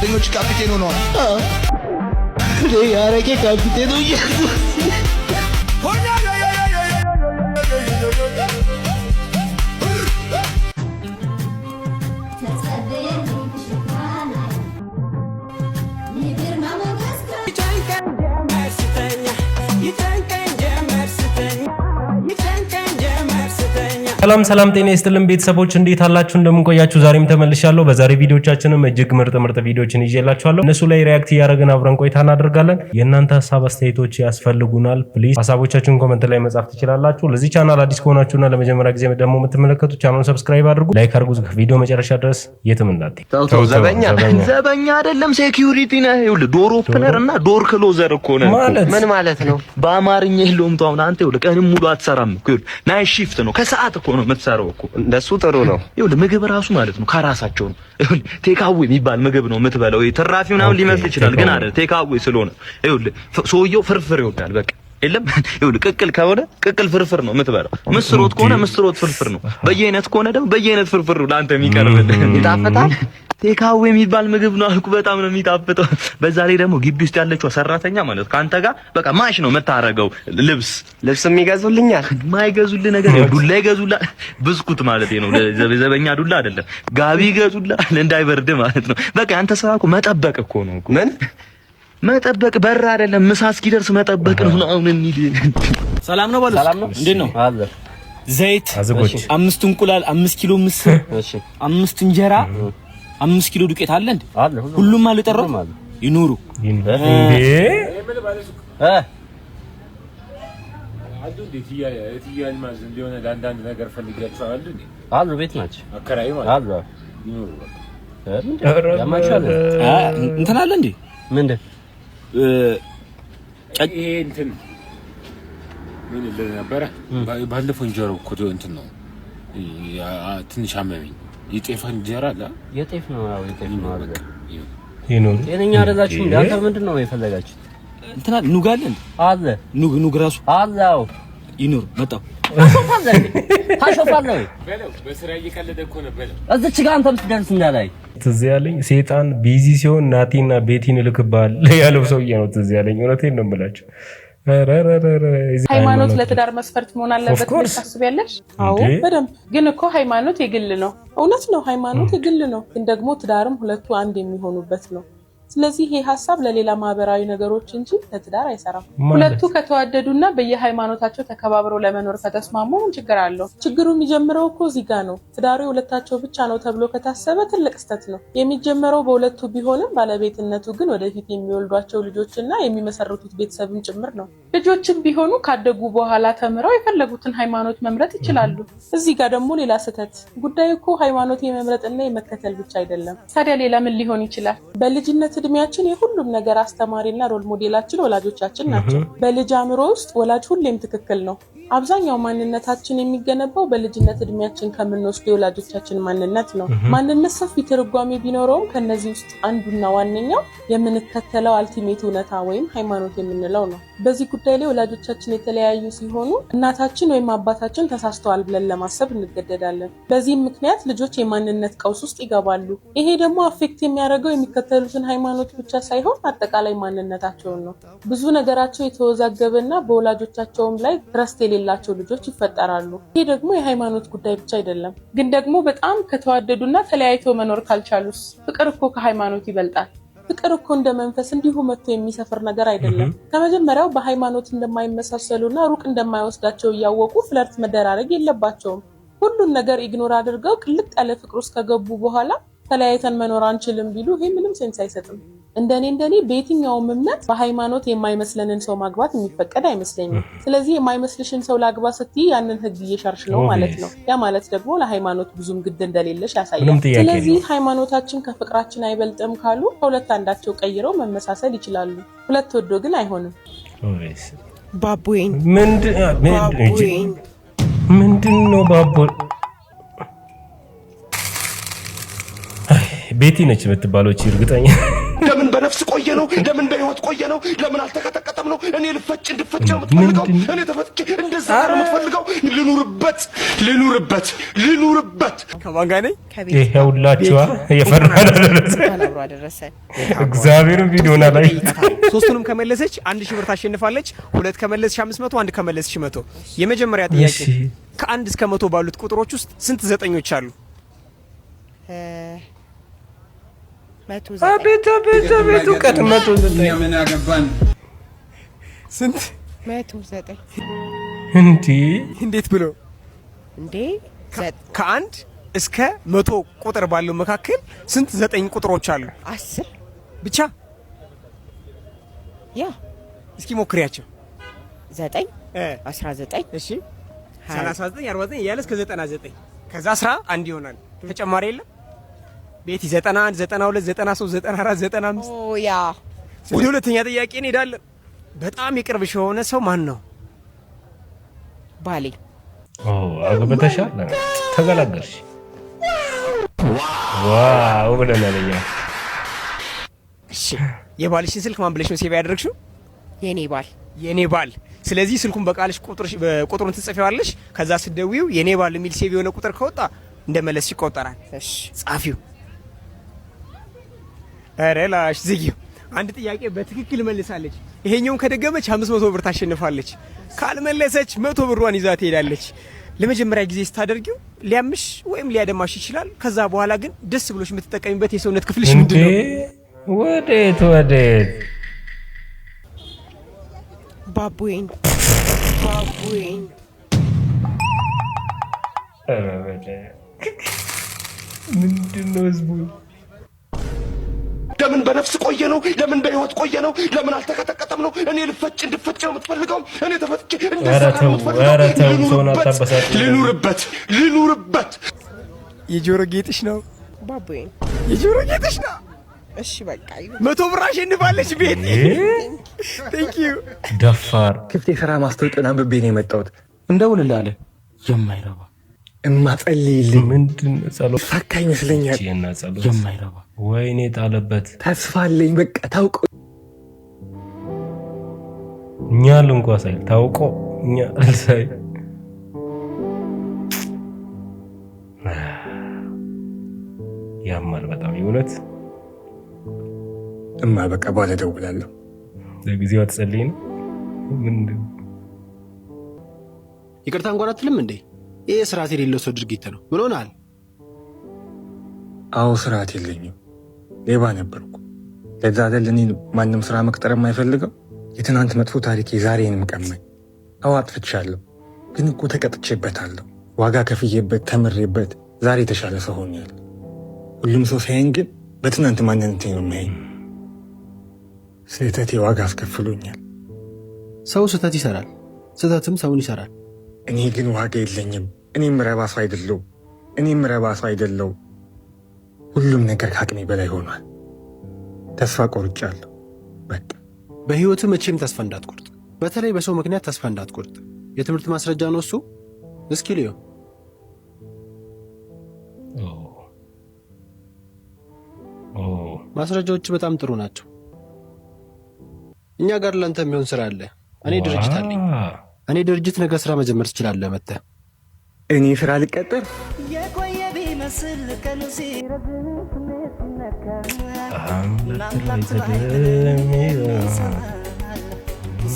Tengo capitano no. Yaar che capitano ሰላም ጤና ይስጥልን ቤተሰቦች እንዴት አላችሁ እንደምን ቆያችሁ ዛሬም ተመልሻለሁ በዛሬ ቪዲዮቻችንም እጅግ ምርጥ ቪዲዮችን ይዤላችኋለሁ እነሱ ላይ ሪአክት ያደረግን አብረን ቆይታ እናደርጋለን የእናንተ ሐሳብ አስተያየቶች ያስፈልጉናል ፕሊዝ ሐሳቦቻችሁን ኮሜንት ላይ መጻፍ ትችላላችሁ ለዚህ ቻናል አዲስ ከሆናችሁና ለመጀመሪያ ጊዜ ደግሞ የምትመለከቱ ቻናሉን ሰብስክራይብ አድርጉ ላይክ አድርጉ ቪዲዮ መጨረሻ ድረስ የትም እንዳትይ ዘበኛ አይደለም ሴኩሪቲ ነው ይኸውልህ ዶር ኦፕነር እና ዶር ክሎዘር እኮ ነው ምን ማለት ነው በአማርኛ የለውም ታውን አንተ ይኸውልህ ቀንም ሙሉ አትሰራም እኮ ናይት ሺፍት ነው ከሰዓት እኮ ነው የምትሰራው እኮ እንደሱ ጥሩ ነው ይኸውልህ ምግብ ራሱ ማለት ነው ከራሳቸው ነው ይኸውልህ ቴካዌ የሚባል ምግብ ነው የምትበላው ተራፊ ምናምን ሊመስል ይችላል ግን አይደል ቴካዌ ስለሆነ ይኸውልህ ሰውየው ፍርፍር ይወዳል በቃ የለም ይኸውልህ ቅቅል ከሆነ ቅቅል ፍርፍር ነው የምትበላው ምስር ወጥ ከሆነ ምስር ወጥ ፍርፍር ነው በየአይነት ከሆነ ደግሞ በየአይነት ፍርፍር ነው ለአንተ የሚቀርብልህ ይጣፍጣል ቴካዌ የሚባል ምግብ ነው አልኩ በጣም ነው የሚጣፍጠው በዛ ላይ ደግሞ ግቢ ውስጥ ያለችው ሰራተኛ ማለት ካንተ ጋር በቃ ማሽ ነው የምታረገው ልብስም ይገዙልኛል ማይገዙልህ ነገር ዱላ ይገዙልሃል ብስኩት ማለት ነው ዘበኛ ዱላ አይደለም ጋቢ ይገዙልሃል እንዳይበርድ ማለት ነው በቃ አንተ ስራ እኮ መጠበቅ እኮ ነው ምን መጠበቅ በር አይደለም ምሳ እስኪደርስ መጠበቅ ነው አሁን እንሂድ ሰላም ነው ባሉ ሰላም ነው እንዴት ነው አለ ዘይት 5 እንቁላል 5 ኪሎ ምስር 5 እንጀራ 5 ኪሎ ዱቄት አለ እንዴ ሁሉም አልጠራው ይኑሩ እንዴ አዱ ዲቲያል ማለት እንደሆነ አንዳንድ ነገር ፈልጋችሁ አሉ እንዴ አሉ ቤት ናቸው አከራይ ማለት አሉ ይኑሩ ያማቻለ እንትን አለ እንዴ ምንድን ይሄ እንትን ምን ነበር ባለፈው እንጀራው እኮ እንትን ነው ትንሽ አመመኝ የጤፍ እንጀራ አለ የጤፍ ነው አዎ የጤፍ ነው አለ ይኑር የኛ አረጋችሁ እንዴ አንተ ምንድነው የፈለጋችሁት እንትና ኑግ አለ እንዴ አለ ኑግ ራሱ አለው ይኑር መጣው ታሾፋለህ በለው በስራ እየቀለደ እኮ ነው በለው እዚች ጋር አንተ ብትደርስ እንዳላይ ትዝ ያለኝ ሰይጣን ቢዚ ሲሆን ናቲና ቤቲን ልክባል ያለው ሰውዬ ነው ትዝ ያለኝ እውነቴን ነው የምላችሁ ሃይማኖት ለትዳር መስፈርት መሆን አለበት ታስቢያለሽ? አዎ በደንብ ግን እኮ ሃይማኖት የግል ነው እውነት ነው ሃይማኖት የግል ነው ግን ደግሞ ትዳርም ሁለቱ አንድ የሚሆኑበት ነው ስለዚህ ይሄ ሐሳብ ለሌላ ማህበራዊ ነገሮች እንጂ ለትዳር አይሰራም ሁለቱ ከተዋደዱና በየሃይማኖታቸው ተከባብረው ለመኖር ከተስማሙ ምን ችግር አለው ችግሩ የሚጀምረው እኮ እዚህ ጋር ነው ትዳሩ ሁለታቸው ብቻ ነው ተብሎ ከታሰበ ትልቅ ስህተት ነው የሚጀምረው በሁለቱ ቢሆንም ባለቤትነቱ ግን ወደፊት የሚወልዷቸው ልጆችና የሚመሰርቱት ቤተሰብም ጭምር ነው ልጆችም ቢሆኑ ካደጉ በኋላ ተምረው የፈለጉትን ሃይማኖት መምረጥ ይችላሉ እዚህ ጋር ደግሞ ሌላ ስህተት ጉዳዩ እኮ ሃይማኖት የመምረጥና የመከተል ብቻ አይደለም ታዲያ ሌላ ምን ሊሆን ይችላል በልጅነት እድሜያችን የሁሉም ነገር አስተማሪና ሮል ሞዴላችን ወላጆቻችን ናቸው በልጅ አእምሮ ውስጥ ወላጅ ሁሌም ትክክል ነው አብዛኛው ማንነታችን የሚገነባው በልጅነት እድሜያችን ከምንወስደው የወላጆቻችን ማንነት ነው ማንነት ሰፊ ትርጓሜ ቢኖረውም ከነዚህ ውስጥ አንዱና ዋነኛው የምንከተለው አልቲሜት እውነታ ወይም ሃይማኖት የምንለው ነው በዚህ ጉዳይ ላይ ወላጆቻችን የተለያዩ ሲሆኑ እናታችን ወይም አባታችን ተሳስተዋል ብለን ለማሰብ እንገደዳለን በዚህም ምክንያት ልጆች የማንነት ቀውስ ውስጥ ይገባሉ ይሄ ደግሞ አፌክት የሚያደርገው የሚከተሉትን ሃይማኖት ብቻ ሳይሆን አጠቃላይ ማንነታቸውን ነው ብዙ ነገራቸው የተወዛገበና በወላጆቻቸውም ላይ ትረስት የሌላቸው ልጆች ይፈጠራሉ ይሄ ደግሞ የሃይማኖት ጉዳይ ብቻ አይደለም ግን ደግሞ በጣም ከተዋደዱና ተለያይተው መኖር ካልቻሉስ ፍቅር እኮ ከሃይማኖት ይበልጣል ፍቅር እኮ እንደ መንፈስ እንዲሁ መጥቶ የሚሰፍር ነገር አይደለም ከመጀመሪያው በሃይማኖት እንደማይመሳሰሉና ሩቅ እንደማይወስዳቸው እያወቁ ፍለርት መደራረግ የለባቸውም ሁሉን ነገር ኢግኖር አድርገው ቅልጥ ያለ ፍቅር ውስጥ ከገቡ በኋላ ተለያይተን መኖር አንችልም ቢሉ ይሄ ምንም ሴንስ አይሰጥም እንደኔ በየትኛውም እምነት በሃይማኖት የማይመስለንን ሰው ማግባት የሚፈቀድ አይመስለኝም ስለዚህ የማይመስልሽን ሰው ላግባ ስትይ ያንን ህግ እየሻርሽ ነው ማለት ነው ያ ማለት ደግሞ ለሃይማኖት ብዙም ግድ እንደሌለሽ ያሳያል ስለዚህ ሃይማኖታችን ከፍቅራችን አይበልጥም ካሉ ሁለት አንዳቸው ቀይረው መመሳሰል ይችላሉ ሁለት ወዶ ግን አይሆንም ባቡዬን ምንድነው ባቡ ቤቲ ነች የምትባለው እቺ እርግጠኛ ለምን በነፍስ ቆየ ነው? ለምን በህይወት ቆየ ነው? ለምን አልተቀጠቀጠም ነው? እኔ ልፈጭ እንድፈጭ ነው የምትፈልገው? እኔ ተፈጭ እንደዛ ነው የምትፈልገው? ልኑርበት ከማን ጋር ነኝ? ይሄውላችኋ የፈርማን አደረሰ እግዚአብሔርን ቪዲዮና ላይ ሶስቱንም ከመለሰች 1000 ብር ታሸንፋለች። ሁለት ከመለስሽ 500፣ አንድ ከመለስሽ 100። የመጀመሪያ ጥያቄ ከ1 እስከ 100 ባሉት ቁጥሮች ውስጥ ስንት ዘጠኞች አሉ? አቤት ቀድመቱ 9 ምን ያገባን ስንት 109 እንዴት ብሎ እንዴ? ከ1 እስከ 100 ቁጥር ባለው መካከል ስንት ዘጠኝ ቁጥሮች አሉ? 10 ብቻ። ያ እስኪ ሞክሪያቸው። 9 19 እሺ 39 49 እያለ እስከ 99 ከዛ 11 ይሆናል። ተጨማሪ የለም። ቤቲ 91 92 93 94 95 ኦ ያ ወደ ሁለተኛ ጥያቄ እንሄዳለን። በጣም የቅርብሽ የሆነ ሰው ማን ነው? ባሌ። አግብተሻል? ተገላገልሽ? ዋው ብለናልኛ። እሺ የባልሽን ስልክ ማን ብለሽ ነው ሴቭ ያደረግሽው? የኔ ባል። ስለዚህ ስልኩን በቃልሽ ቁጥሩን ትጽፊዋለሽ። ከዛ ስትደውይው የኔ ባል የሚል ሴቭ የሆነ ቁጥር ከወጣ እንደመለስሽ ይቆጠራል። እሺ ጻፊው። ኧረ ላሽ ዝጊው። አንድ ጥያቄ በትክክል መልሳለች። ይሄኛውን ከደገመች 500 ብር ታሸንፋለች። ካልመለሰች 100 ብሯን ይዛ ትሄዳለች። ለመጀመሪያ ጊዜ ስታደርጊው ሊያምሽ ወይም ሊያደማሽ ይችላል። ከዛ በኋላ ግን ደስ ብሎሽ የምትጠቀሚበት የሰውነት ክፍልሽ ምንድነው? ወዴት ባቡዬን ምንድነው ህዝቡ? ለምን በነፍስ ቆየ ነው? ለምን በህይወት ቆየ ነው? ለምን አልተቀጠቀጠም ነው? እኔ ልፈጭ እንድፈጭ ነው የምትፈልገው? እኔ ተፈጭ እንደዛ ነው የምትፈልገው? ልኑርበት የጆሮ ጌጥሽ ነው ባቡዬን። የጆሮ ጌጥሽ ነው። እሺ በቃ 100 ብር አሸንፋለች ቤቲ። ቴንክ ዩ ደፋር። ክፍት የሥራ ማስታወቂያ አንብቤ ነው የመጣሁት። እንደውልልህ አለ የማይረባ እማጸልይልኝ ምንድን ጸሎት ፈካ ይመስለኛል። የማይረባ ወይኔ ጣለበት። ተስፋ አለኝ በቃ ታውቆ እኛል እንኳን ሳይል ታውቆ እኛ አልሳይ ያማል በጣም ይውነት በቃ ባለ ደውላለሁ። ለጊዜው አትጸልይ ነው ምንድን? ይቅርታ እንኳን አትልም እንዴ? ይሄ ስርዓት የሌለው ሰው ድርጊት ነው። ምን ሆነሃል? አዎ ስርዓት የለኝም። ሌባ ነበርኩ። ለዛ አይደል እኔን ማንም ስራ መቅጠር የማይፈልገው? የትናንት መጥፎ ታሪክ የዛሬንም ቀማኝ። አዎ አጥፍቻለሁ፣ ግን እኮ ተቀጥቼበታለሁ። ዋጋ ከፍዬበት ተምሬበት ዛሬ የተሻለ ሰው ሆኛለሁ። ሁሉም ሰው ሳይን ግን በትናንት ማንነቴ ነው የሚያየኝ። ስህተቴ ዋጋ አስከፍሎኛል። ሰው ስህተት ይሰራል፣ ስህተትም ሰውን ይሰራል። እኔ ግን ዋጋ የለኝም። እኔም ረባ ሰው አይደለው። ሁሉም ነገር ከአቅሜ በላይ ሆኗል። ተስፋ ቆርጫለሁ። በቃ በህይወት መቼም ተስፋ እንዳትቆርጥ፣ በተለይ በሰው ምክንያት ተስፋ እንዳትቆርጥ። የትምህርት ማስረጃ ነው እሱ። እስኪ ልዮ ማስረጃዎች በጣም ጥሩ ናቸው። እኛ ጋር ላንተ የሚሆን ስራ አለ። እኔ ድርጅት አለኝ። እኔ ድርጅት ነገ ስራ መጀመር ትችላለህ መጥተህ። እኔ ስራ ልቀጥር? የቆየ ቢመስል ቀኑ ሲረዝም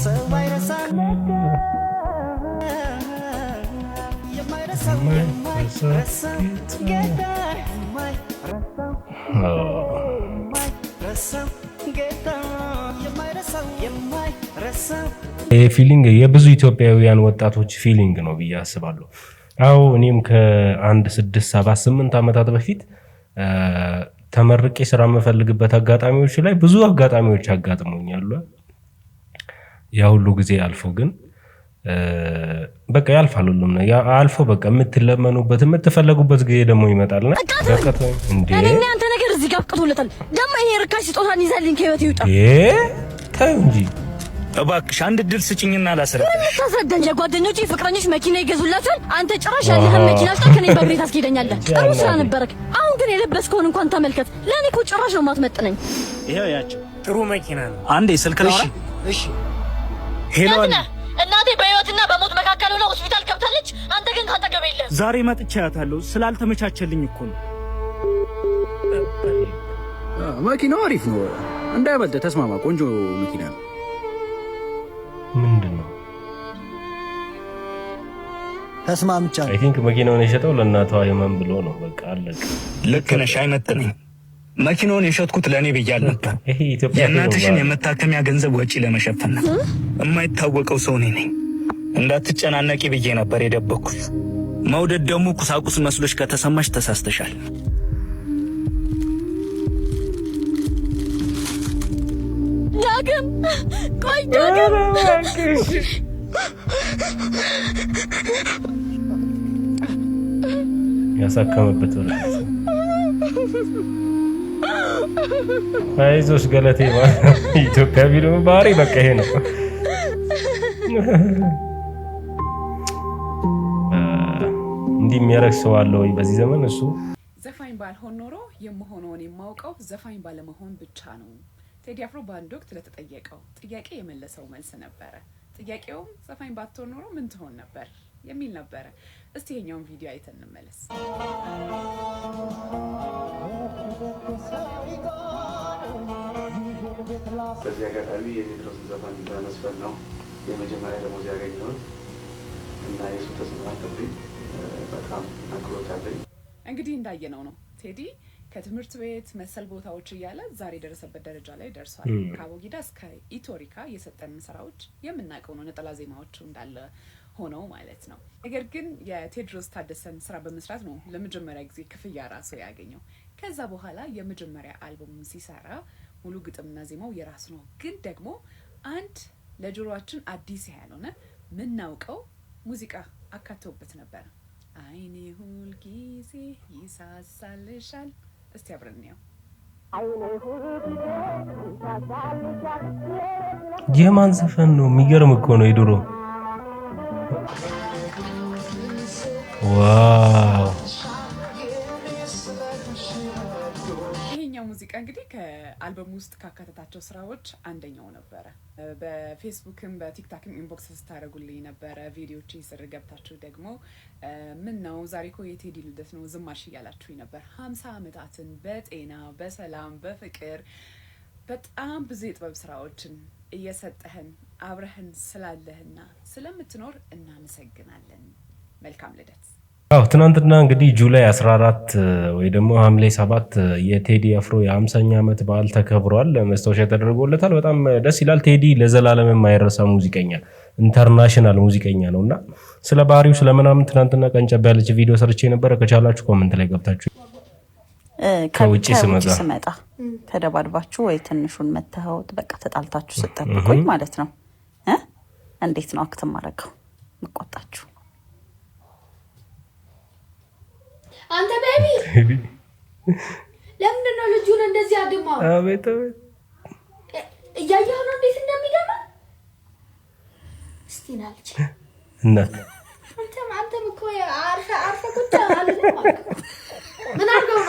ሰው አይረሳም የማይረሳው ጌታ ይህ ፊሊንግ የብዙ ኢትዮጵያውያን ወጣቶች ፊሊንግ ነው ብዬ አስባለሁ። አዎ እኔም ከ1 6 7 8 ዓመታት በፊት ተመርቄ ስራ የምፈልግበት አጋጣሚዎች ላይ ብዙ አጋጣሚዎች አጋጥሞኛል። ያ ሁሉ ጊዜ አልፎ ግን በቃ ያልፋል። ሁሉም ነው አልፎ በቃ የምትለመኑበት የምትፈለጉበት ጊዜ ደግሞ ይመጣልና በቃ እንዴ እኔ አንተ ነገር እዚህ ጋር አብቅቶለታል። ደግሞ ይሄ ርካሽ ስጦታን ይዘልኝ ከህይወት ይውጣ። ታዩ እንጂ እባክሽ አንድ ድል ስጪኝና ላስረዳሽ። ታስረዳኝ። ለጓደኞቼ ፍቅረኞች መኪና ይገዙላታል። አንተ ጭራሽ ያለህን መኪና አስጣ ከኔ በእግሬ ታስኬደኛለህ። ጥሩ ስራ ነበረክ። አሁን ግን የለበስከውን እንኳን ተመልከት። ለኔ እኮ ጭራሽ ነው የማትመጥነኝ። ይሄው ያቸው ጥሩ መኪና ነው። አንዴ ስልክ ነው። እሺ ሄሎ እናቴ በህይወትና በሞት መካከል ሆና ሆስፒታል ገብታለች። አንተ ግን ካጠገብ የለህም። ዛሬ መጥቼ አያታለሁ። ስላልተመቻቸልኝ እኮ ነው። መኪናው አሪፍ ነው። እንዳይበልጥ ተስማማ። ቆንጆ መኪና ነው። ምንድነው? ተስማምቻለሁ። አይ ቲንክ መኪናውን የሸጠው ለእናቷ የማን ብሎ ነው። በቃ አለቀ። ልክ ነሽ። አይመጥንም። መኪናውን የሸጥኩት ለእኔ ብያል ነበር። የእናትሽን የመታከሚያ ገንዘብ ወጪ ለመሸፈን ነው። የማይታወቀው ሰው እኔ ነኝ። እንዳትጨናነቂ ብዬ ነበር የደበኩት። መውደድ ደግሞ ቁሳቁስ መስሎሽ ከተሰማሽ ተሳስተሻል። ዳግም ቆይ ዳግም ያሳከመበት ወር አይዞሽ ገለቴ ኢትዮጵያ ቢሉ ባህሪ በቃ ይሄ ነው። እንዲህ የሚያረግ ሰው አለ ወይ በዚህ ዘመን? እሱ ዘፋኝ ባልሆን ኖሮ የምሆነውን የማውቀው ዘፋኝ ባለመሆን ብቻ ነው። ቴዲ አፍሮ በአንድ ወቅት ለተጠየቀው ጥያቄ የመለሰው መልስ ነበረ። ጥያቄውም ዘፋኝ ባትሆን ኖሮ ምን ትሆን ነበር የሚል ነበረ። እስቲ የኛውን ቪዲዮ አይተን እንመለስ። በዚህ አጋጣሚ የቴድሮስ ዘፋኝ በመስፈን ነው የመጀመሪያ ደሞዝ ያገኘሁት እና የሱ ተስማማተብኝ በጣም አክብሮት አለኝ። እንግዲህ እንዳየነው ነው ቴዲ ከትምህርት ቤት መሰል ቦታዎች እያለ ዛሬ የደረሰበት ደረጃ ላይ ደርሷል። ከአቦጊዳ እስከ ኢቶሪካ የሰጠን ስራዎች የምናውቀው ነው። ነጠላ ዜማዎቹ እንዳለ ሆነው ማለት ነው። ነገር ግን የቴድሮስ ታደሰን ስራ በመስራት ነው ለመጀመሪያ ጊዜ ክፍያ ራሱ ያገኘው። ከዛ በኋላ የመጀመሪያ አልበሙን ሲሰራ ሙሉ ግጥምና ዜማው የራሱ ነው። ግን ደግሞ አንድ ለጆሮአችን አዲስ ያልሆነ ምናውቀው ሙዚቃ አካተውበት ነበር። አይኔ ሁል ጊዜ ይሳሳልሻል። እስቲ አብረን እንየው። የማን ዘፈን ነው? የሚገርም እኮ ነው የድሮ። ዋው! ይሄኛው ሙዚቃ እንግዲህ ከአልበም ውስጥ ካካተታቸው ስራዎች አንደኛው ነበረ። በፌስቡክም በቲክታክም ኢንቦክስ ስታደርጉልኝ ነበረ። ቪዲዮዎች ስር ገብታችሁ ደግሞ ምን ነው ዛሬ እኮ የቴዲ ልደት ነው ዝማሽ እያላችሁኝ ነበር። 50 ዓመታትን በጤና በሰላም በፍቅር በጣም ብዙ የጥበብ ስራዎችን እየሰጠህን አብረህን ስላለህና ስለምትኖር እናመሰግናለን። መልካም ልደት። አዎ ትናንትና እንግዲህ ጁላይ 14 ወይ ደግሞ ሐምሌ 7 የቴዲ አፍሮ የ50ኛ ዓመት በዓል ተከብሯል። መስታወሻ ተደርጎለታል። በጣም ደስ ይላል። ቴዲ ለዘላለም የማይረሳ ሙዚቀኛ፣ ኢንተርናሽናል ሙዚቀኛ ነውና ስለ ባህሪው ስለምናምን ትናንትና ቀንጨብ ያለች ቪዲዮ ሰርቼ ነበር። ከቻላችሁ ኮሜንት ላይ ገብታችሁ ከውጪ ስመጣ ተደባድባችሁ ወይ ትንሹን መተውት በቃ ተጣልታችሁ ስጠብቁኝ ማለት ነው እንዴት ነው አክት ማረጋው መቆጣችሁ? አንተ ቤቢ ለምን ነው ልጁን እንደዚህ አድማው? አቤት አቤት እያየሁ ነው እንዴት እንደሚደማ። እስቲ ናልች እና አንተም እኮ አርፈ ቁጣ አለኝ ማለት ምን አድርገው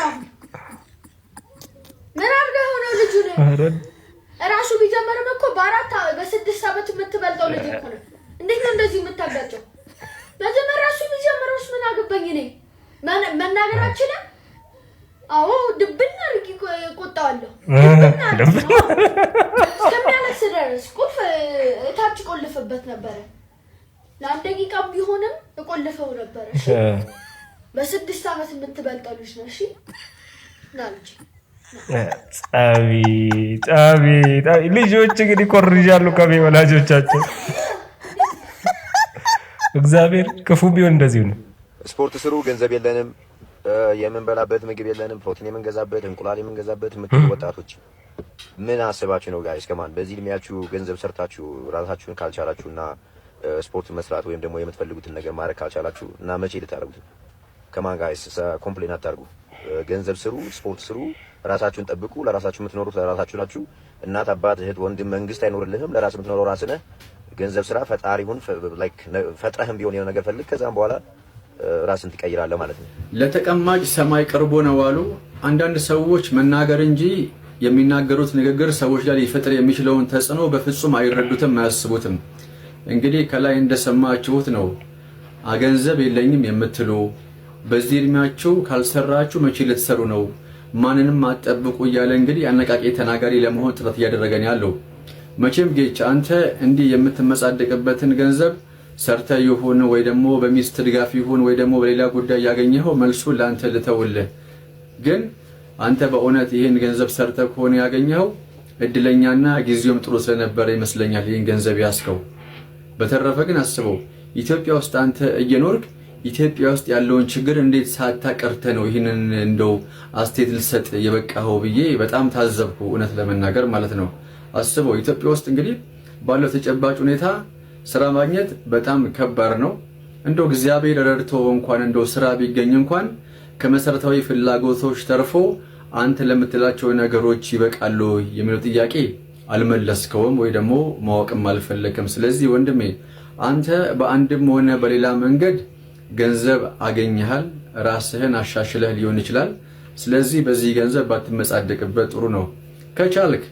ነው ልጁን ራሱ ቢጀምርም እኮ በ6 ዓመት የምትበልጠው ልጅ እኮ ነው። እንዴት ነው እንደዚህ የምታጋጨው? መጀመሪያ ራሱ ቢጀምርስ ምን አገባኝ እኔ መናገር አልችልም። አዎ ድብና አድርጊ ቆጣዋለሁ። እስከሚያለቅስ ድረስ ቁልፍ እታች ቆልፍበት ነበረ። ለአንድ ደቂቃ ቢሆንም እቆልፈው ነበረ። እሺ በ6 ዓመት የምትበልጠው ልጅ ነው። እሺ ናልጂ ጣቢ ልጆች እንግዲህ ኮርጃሉ ከወላጆቻቸው። እግዚአብሔር ክፉ ቢሆን እንደዚሁ ነው። ስፖርት ስሩ፣ ገንዘብ የለንም፣ የምንበላበት ምግብ የለንም፣ ፕሮቲን የምንገዛበት እንቁላል የምንገዛበት የምትሉ ወጣቶች ምን አስባችሁ ነው ጋይስ? ከማን በዚህ እድሜያችሁ ገንዘብ ሰርታችሁ ራሳችሁን ካልቻላችሁና ስፖርት መስራት ወይም ደግሞ የምትፈልጉትን ነገር ማድረግ ካልቻላችሁ እና መቼ ልታደርጉት? ከማን ጋይስ ኮምፕሌን አታርጉ። ገንዘብ ስሩ፣ ስፖርት ስሩ፣ ራሳችሁን ጠብቁ። ለራሳችሁ የምትኖሩት ለራሳችሁ ናችሁ። እናት፣ አባት፣ እህት፣ ወንድም፣ መንግስት አይኖርልህም። ለራስህ የምትኖረው ራስህ ነህ። ገንዘብ ስራ፣ ፈጣሪውን ላይክ ፈጥረህም ቢሆን የሆነ ነገር ፈልግ። ከዛም በኋላ ራስን ትቀይራለህ ማለት ነው። ለተቀማጭ ሰማይ ቀርቦ ነው አሉ። አንዳንድ ሰዎች መናገር እንጂ የሚናገሩት ንግግር ሰዎች ላይ ሊፈጥር የሚችለውን ተጽዕኖ በፍጹም አይረዱትም፣ አያስቡትም። እንግዲህ ከላይ እንደሰማችሁት ነው። ገንዘብ የለኝም የምትሉ በዚህ እድሜያችሁ ካልሰራችሁ መቼ ልትሰሩ ነው? ማንንም አትጠብቁ እያለ እንግዲህ አነቃቂ ተናጋሪ ለመሆን ጥረት እያደረገን ያለው መቼም ጌች አንተ እንዲህ የምትመጻደቅበትን ገንዘብ ሰርተ ይሁን ወይ ደግሞ በሚስት ድጋፍ ይሁን ወይ ደግሞ በሌላ ጉዳይ ያገኘኸው መልሱን ለአንተ ልተውልህ። ግን አንተ በእውነት ይህን ገንዘብ ሰርተ ከሆነ ያገኘኸው እድለኛና ጊዜውም ጥሩ ስለነበረ ይመስለኛል ይህን ገንዘብ ያስከው። በተረፈ ግን አስበው ኢትዮጵያ ውስጥ አንተ እየኖርክ ኢትዮጵያ ውስጥ ያለውን ችግር እንዴት ሳታቀርተ ነው ይህንን እንደው አስቴት ልሰጥ የበቃኸው ብዬ በጣም ታዘብኩ፣ እውነት ለመናገር ማለት ነው። አስበው ኢትዮጵያ ውስጥ እንግዲህ ባለው ተጨባጭ ሁኔታ ስራ ማግኘት በጣም ከባድ ነው። እንደው እግዚአብሔር ረድቶ እንኳን እንደው ስራ ቢገኝ እንኳን ከመሰረታዊ ፍላጎቶች ተርፎ አንተ ለምትላቸው ነገሮች ይበቃሉ የሚለው ጥያቄ አልመለስከውም ወይ ደግሞ ማወቅም አልፈለክም። ስለዚህ ወንድሜ አንተ በአንድም ሆነ በሌላ መንገድ ገንዘብ አገኘሃል፣ ራስህን አሻሽለህ ሊሆን ይችላል። ስለዚህ በዚህ ገንዘብ ባትመጻደቅበት ጥሩ ነው። ከቻልክ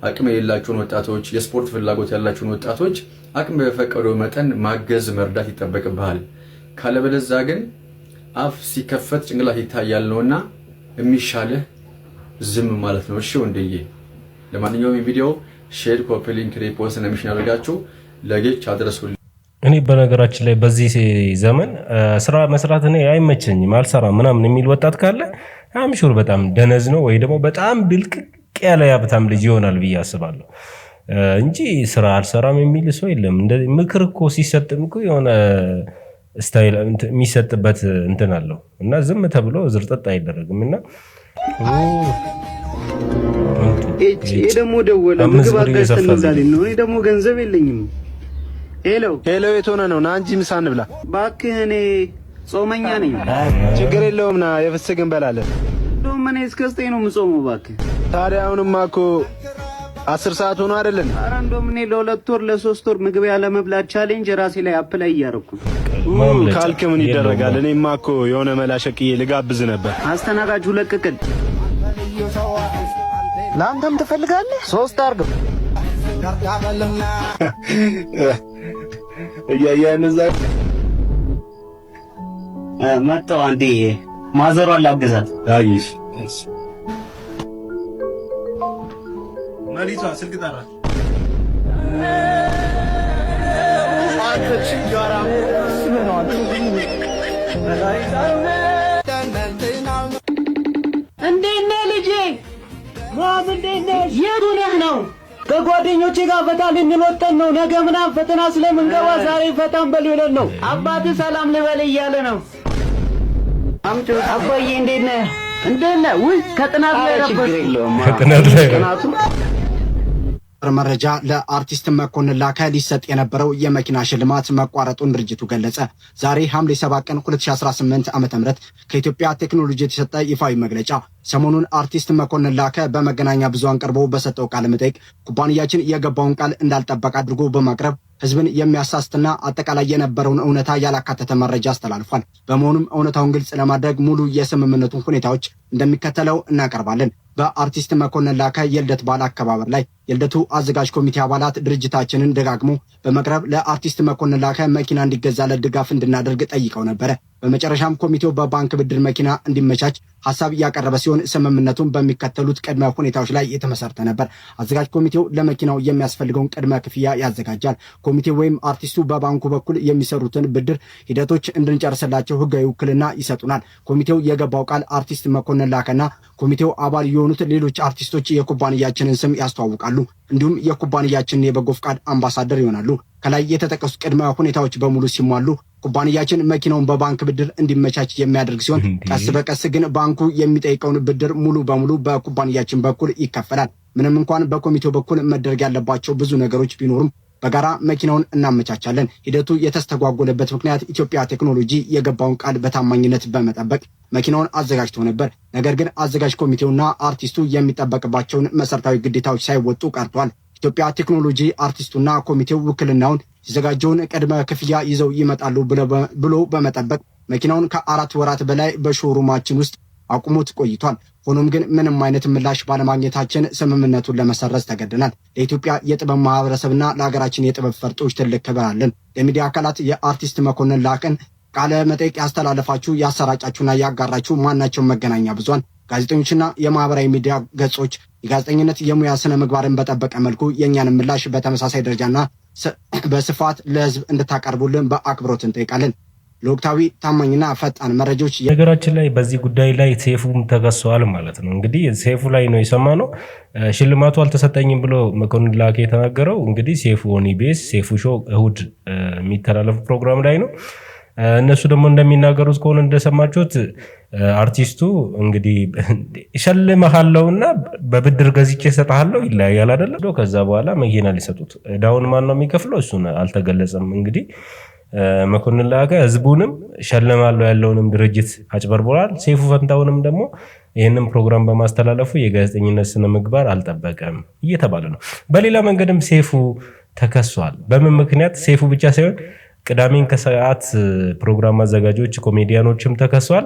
አቅም የሌላቸውን ወጣቶች፣ የስፖርት ፍላጎት ያላቸውን ወጣቶች አቅም በፈቀደው መጠን ማገዝ፣ መርዳት ይጠበቅብሃል። ካለበለዚያ ግን አፍ ሲከፈት ጭንቅላት ይታያል ነውና የሚሻልህ ዝም ማለት ነው። እሺ ወንድዬ፣ ለማንኛውም ቪዲዮ ሼር፣ ኮፒ ሊንክ፣ ሪፖስት እና ሚሽን አድርጋችሁ ለጌች አድርሱልኝ። እኔ በነገራችን ላይ በዚህ ዘመን ስራ መስራት እኔ አይመቸኝም፣ አልሰራም ምናምን የሚል ወጣት ካለ አምሹር በጣም ደነዝ ነው ወይ ደግሞ በጣም ድልቅቅ ያለ ያብታም ልጅ ይሆናል ብዬ አስባለሁ እንጂ ስራ አልሰራም የሚል ሰው የለም። ምክር እኮ ሲሰጥም እኮ የሆነ ስታይል የሚሰጥበት እንትን አለው እና ዝም ተብሎ ዝርጠጥ አይደረግም። እና ደግሞ ደወለ ምግብ አጋስተንዛለኝ ነው። እኔ ደግሞ ገንዘብ የለኝም። ሄሎ ሄሎ፣ የት ሆነህ ነው? ና እንጂ ምሳ እንብላ። እባክህ እኔ ጾመኛ ነኝ። ችግር የለውም ና የፍስግ እንበላለን። እንደውም እኔ እስከ 9 ነው የምጾመው። እባክህ ታዲያ አሁንማ እኮ 10 ሰዓት ሆኖ አይደለም? ኧረ እንደውም እኔ ለ2 ወር ለ3 ወር ምግብ ያለ መብላት ቻሌንጅ ራሴ ላይ አፕላይ እያደረኩ ካልክ ምን ይደረጋል። እኔማ እኮ የሆነ መላ ሸቅዬ ልጋብዝ ነበር። አስተናጋጁ ለቅቅል ለአንተም ትፈልጋለህ? 3 አድርገው እያየን እዛ መጣሁ። አንዴ ማዘሯን ላግዛት። አይሽ ማሊቷ ስልክ ጠራ። እንዴት ነህ ልጄ? ማም እንዴት ነሽ? የት ሆነህ ነው? ከጓደኞቼ ጋር ፈታ ልንል ወጥተን ነው። ነገ ምናምን ፈተና ስለምንገባ ዛሬ ፈታን በል ብለን ነው። አባትህ ሰላም ልበል እያለ ነው። አባዬ እንዴት ነህ? እንዴት ነህ? ውይ ከጥናት ላይ ከጥናቱ መረጃ ለአርቲስት መኮንን ላከ ሊሰጥ የነበረው የመኪና ሽልማት መቋረጡን ድርጅቱ ገለጸ። ዛሬ ሐምሌ 7 ቀን 2018 ዓ.ም ከኢትዮጵያ ቴክኖሎጂ የተሰጠ ይፋዊ መግለጫ ሰሞኑን አርቲስት መኮንን ላከ በመገናኛ ብዙሃን ቀርቦ በሰጠው ቃለ መጠይቅ ኩባንያችን የገባውን ቃል እንዳልጠበቀ አድርጎ በማቅረብ ህዝብን የሚያሳስትና አጠቃላይ የነበረውን እውነታ ያላካተተ መረጃ አስተላልፏል። በመሆኑም እውነታውን ግልጽ ለማድረግ ሙሉ የስምምነቱን ሁኔታዎች እንደሚከተለው እናቀርባለን። በአርቲስት መኮንን ላከ የልደት በዓል አከባበር ላይ የልደቱ አዘጋጅ ኮሚቴ አባላት ድርጅታችንን ደጋግሞ በመቅረብ ለአርቲስት መኮንን ላከ መኪና እንዲገዛለት ድጋፍ እንድናደርግ ጠይቀው ነበረ። በመጨረሻም ኮሚቴው በባንክ ብድር መኪና እንዲመቻች ሐሳብ ያቀረበ ሲሆን ስምምነቱን በሚከተሉት ቅድመ ሁኔታዎች ላይ የተመሰረተ ነበር። አዘጋጅ ኮሚቴው ለመኪናው የሚያስፈልገውን ቅድመ ክፍያ ያዘጋጃል። ኮሚቴው ወይም አርቲስቱ በባንኩ በኩል የሚሰሩትን ብድር ሂደቶች እንድንጨርስላቸው ህጋዊ ውክልና ይሰጡናል። ኮሚቴው የገባው ቃል አርቲስት መኮንን ላከና ኮሚቴው አባል የሆኑት ሌሎች አርቲስቶች የኩባንያችንን ስም ያስተዋውቃሉ። እንዲሁም የኩባንያችንን የበጎ ፍቃድ አምባሳደር ይሆናሉ። ከላይ የተጠቀሱ ቅድመ ሁኔታዎች በሙሉ ሲሟሉ ኩባንያችን መኪናውን በባንክ ብድር እንዲመቻች የሚያደርግ ሲሆን ቀስ በቀስ ግን ባንኩ የሚጠይቀውን ብድር ሙሉ በሙሉ በኩባንያችን በኩል ይከፈላል። ምንም እንኳን በኮሚቴው በኩል መደረግ ያለባቸው ብዙ ነገሮች ቢኖሩም በጋራ መኪናውን እናመቻቻለን። ሂደቱ የተስተጓጎለበት ምክንያት ኢትዮጵያ ቴክኖሎጂ የገባውን ቃል በታማኝነት በመጠበቅ መኪናውን አዘጋጅቶ ነበር። ነገር ግን አዘጋጅ ኮሚቴውና አርቲስቱ የሚጠበቅባቸውን መሰረታዊ ግዴታዎች ሳይወጡ ቀርቷል። ኢትዮጵያ ቴክኖሎጂ አርቲስቱና ኮሚቴው ውክልናውን የተዘጋጀውን ቅድመ ክፍያ ይዘው ይመጣሉ ብሎ በመጠበቅ መኪናውን ከ4 ወራት በላይ በሾሩማችን ውስጥ አቁሞት ቆይቷል። ሆኖም ግን ምንም አይነት ምላሽ ባለማግኘታችን ስምምነቱን ለመሰረዝ ተገደናል። ለኢትዮጵያ የጥበብ ማህበረሰብና ለሀገራችን የጥበብ ፈርጦች ትልቅ ክብር አለን። ለሚዲያ አካላት የአርቲስት መኮንን ላቀን ቃለ መጠይቅ ያስተላለፋችሁ፣ ያሰራጫችሁና ያጋራችሁ ማናቸው መገናኛ ብዙሃን፣ ጋዜጠኞችና የማህበራዊ ሚዲያ ገጾች የጋዜጠኝነት የሙያ ስነ ምግባርን በጠበቀ መልኩ የእኛን ምላሽ በተመሳሳይ ደረጃና በስፋት ለህዝብ እንድታቀርቡልን በአክብሮት እንጠይቃለን። ለወቅታዊ ታማኝና ፈጣን መረጃዎች ነገራችን ላይ በዚህ ጉዳይ ላይ ሴፉም ተከሷል ማለት ነው። እንግዲህ ሴፉ ላይ ነው የሰማነው። ሽልማቱ አልተሰጠኝም ብሎ መኮንን ላቀ የተናገረው እንግዲህ ሴፉ ኦን ኢቢኤስ ሴፉ ሾው እሁድ የሚተላለፉ ፕሮግራም ላይ ነው። እነሱ ደግሞ እንደሚናገሩት ከሆነ እንደሰማችሁት አርቲስቱ እንግዲህ እሸልምሃለሁና በብድር ገዝቼ እሰጥሃለሁ ይለያያል አይደል? ከዛ በኋላ መኪና ሊሰጡት ዳውን ማን ነው የሚከፍለው? እሱን አልተገለጸም። እንግዲህ መኮንን ላቀ ህዝቡንም ሸለማለሁ ያለውንም ድርጅት አጭበርብሯል። ሴፉ ፈንታውንም ደግሞ ይህንን ፕሮግራም በማስተላለፉ የጋዜጠኝነት ስነ ምግባር አልጠበቀም እየተባለ ነው። በሌላ መንገድም ሴፉ ተከሷል። በምን ምክንያት? ሴፉ ብቻ ሳይሆን ቅዳሜን ከሰዓት ፕሮግራም አዘጋጆች ኮሜዲያኖችም ተከሷል።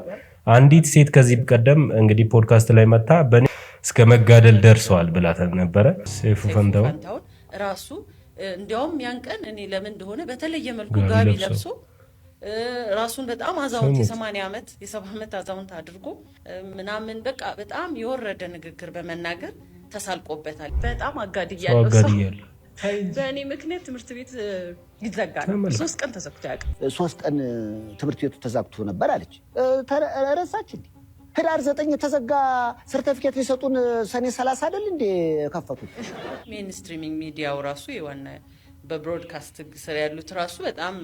አንዲት ሴት ከዚህ ቀደም እንግዲህ ፖድካስት ላይ መታ በኔ እስከ መጋደል ደርሰዋል ብላ ነበረ። ሴፉ ፈንታውን ራሱ እንዲያውም ያን ቀን እኔ ለምን እንደሆነ በተለየ መልኩ ጋቢ ለብሶ ራሱን በጣም አዛውንት የ80 ዓመት የ70 ዓመት አዛውንት አድርጎ ምናምን በቃ በጣም የወረደ ንግግር በመናገር ተሳልቆበታል። በጣም አጋድያለሁ ሰው በእኔ ምክንያት ትምህርት ቤት ይዘጋል። 3 ቀን ተዘግቶ ያውቃል። 3 ቀን ትምህርት ቤቱ ተዘግቶ ነበር አለች። ረሳች እንዴ? ህዳር 9 የተዘጋ ሰርቲፊኬት ሊሰጡን ሰኔ 30 አይደል እንዴ ከፈቱት? ሜንስትሪሚንግ ሚዲያው ራሱ የዋና በብሮድካስት ስር ያሉት ራሱ በጣም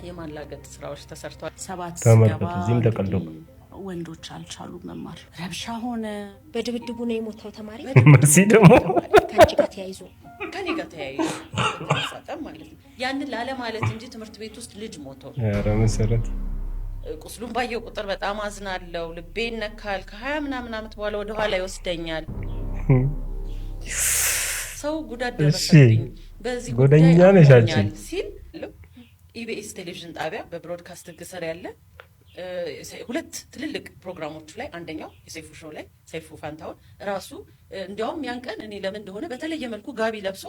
የማላገጥ ስራዎች ተሰርተዋል። 7 ተመልከቱ። ተቀልዶ ወንዶች አልቻሉ መማር ረብሻ ሆነ። በድብድቡ ነው የሞተው ተማሪ። መሲ ደግሞ ከእንጂ ጋር ተያይዞ ከኔ ጋር ተያይዞ ተሳተም ማለት ነው። ያንን ላለ ማለት እንጂ ትምህርት ቤት ውስጥ ልጅ ሞተው ኧረ መሰረት ቁስሉን ባየው ቁጥር በጣም አዝናለሁ። ልቤን ነካል። ከ20 ምናምን ዓመት በኋላ ወደ ኋላ ይወስደኛል። ሰው ጉዳት ደረሰብኝ በዚህ ጎደኛ ነሻችን ሲል ኢቢኤስ ቴሌቪዥን ጣቢያ በብሮድካስት ህግ ስር ያለ 2 ትልልቅ ፕሮግራሞች ላይ አንደኛው የሰይፉ ሾው ላይ ሰይፉ ፋንታውን ራሱ እንዲያውም ያን ቀን እኔ ለምን እንደሆነ በተለየ መልኩ ጋቢ ለብሶ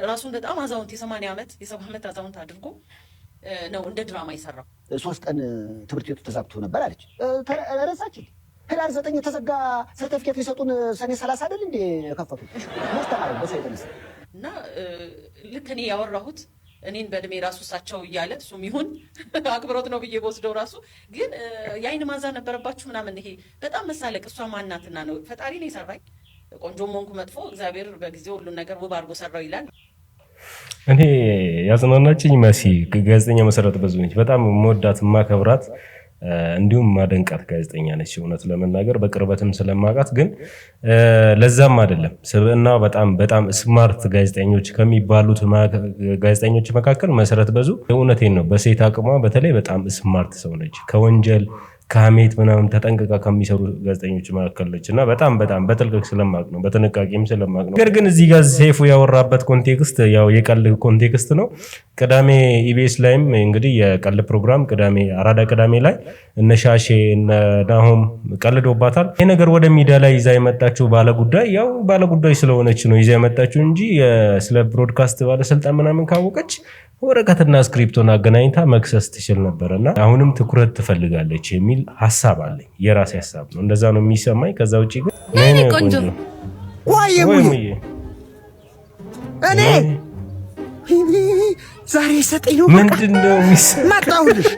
ራሱን በጣም አዛውንት የ80 ዓመት የ70 ዓመት አዛውንት አድርጎ ነው እንደ ድራማ ይሰራው። 3 ቀን ትምህርት ቤቱ ተዘግቶ ነበር አለች። ረሳች እንዴ? ህዳር 9 የተዘጋ ሰርቲፊኬት ሊሰጡን ሰኔ 30 አይደል እንዴ ከፈቱት? ማስተማር በሳይተንስ እና ልክ እኔ ያወራሁት እኔን በእድሜ ራሱ እሳቸው እያለ እሱም ይሁን አክብሮት ነው ብዬ በወስደው ራሱ ግን የአይን ማዛ ነበረባችሁ ምናምን ይሄ በጣም መሳለቅ። እሷ ማናትና ነው ፈጣሪ ነው የሰራኝ ቆንጆም ሆንኩ መጥፎ እግዚአብሔር በጊዜው ሁሉን ነገር ውብ አድርጎ ሰራው ይላል። እኔ ያጽናናችኝ መሲ ጋዜጠኛ መሰረት ብዙ ነች። በጣም መወዳት ማከብራት እንዲሁም ማደንቃት ጋዜጠኛ ነች። እውነት ለመናገር በቅርበትም ስለማውቃት ግን ለዛም አይደለም ስብዕና በጣም ስማርት ጋዜጠኞች ከሚባሉት ጋዜጠኞች መካከል መሰረት ብዙ እውነቴን ነው በሴት አቅሟ በተለይ በጣም ስማርት ሰው ነች። ከወንጀል ከሐሜት ምናምን ተጠንቅቃ ከሚሰሩ ጋዜጠኞች መካከል ነች እና በጣም በጥልቅ ስለማቅ ነው በጥንቃቄም ስለማቅ ነው። ነገር ግን እዚህ ጋር ሴፉ ያወራበት ኮንቴክስት ያው የቀልድ ኮንቴክስት ነው። ቅዳሜ ኢቢኤስ ላይም እንግዲህ የቀልድ ፕሮግራም ቅዳሜ አራዳ ቅዳሜ ላይ እነሻሼ እነ ናሆም ቀልዶባታል። ይሄ ነገር ወደ ሚዲያ ላይ ይዛ የመጣችው ባለጉዳይ ያው ባለጉዳይ ስለሆነች ነው ይዛ የመጣችው እንጂ ስለ ብሮድካስት ባለስልጣን ምናምን ካወቀች ወረቀትና ስክሪፕቶን አገናኝታ መክሰስ ትችል ነበርና አሁንም ትኩረት ትፈልጋለች የሚል ሐሳብ አለኝ። የራሴ ሐሳብ ነው፣ እንደዛ ነው የሚሰማኝ። ከዛ ውጪ ግን ነይ ቆንጆ ወይ እኔ ዛሬ ሰጠኝ ነው ምንድነው መጣሁልሽ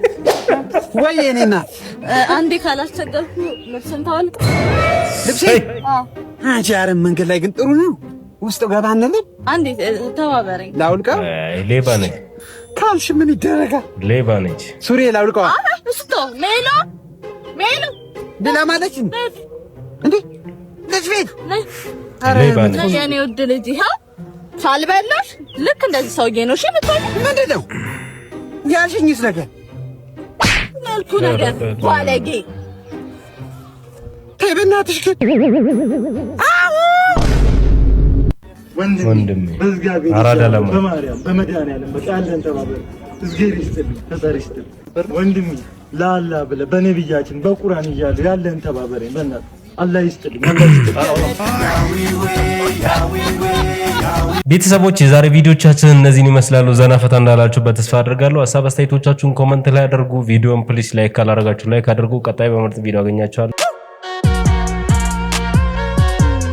ወይ እኔና አንዴ ካላስቸገርኩ ልብስን ታወልቅ ልብሴ አንቺ አረም መንገድ ላይ ግን ጥሩ ነው። ውስጥ ገባ እንልን አንዴ ተባበረኝ። ላውልቀው ሌባ ነች ካልሽ ምን ይደረጋል? ሌባ ነች። ሱሪ ላውልቀው እስቶ ሜሎ ሌላ ማለት እንዴ ልጅ ቤት ሌባ ነች። የኔ ውድ ልጅ ይኸው ሳልበላሽ ልክ እንደዚህ ሰውዬ ነው። እሺ የምትሆኝ ምንድነው ያልሽኝስ ነገር መልኩ ነገር ባለጌ በእናትሽ አዎ ወንድሜ አራዳ ለማ በማርያም በመድኃኒዓለም በቃ ያለን ተባበር እዝጌር ይስጥልኝ ፈጣሪ ይስጥልኝ ወንድሜ ላላ ብለህ በነብያችን በቁርአን እያለ ያለን ተባበረኝ በእናትህ አላህ ይስጥልኝ። ቤተሰቦች የዛሬ ቪዲዮቻችን እነዚህን ይመስላሉ። ዘና ፈታ እንዳላችሁበት ተስፋ አድርጋለሁ። ሀሳብ አስተያየቶቻችሁን ኮመንት ላይ አድርጉ። ቪዲዮን ፕሊስ ላይክ ካላደረጋችሁ ላይክ አድርጉ። ቀጣይ በምርጥ ቪዲዮ አገኛችኋለሁ።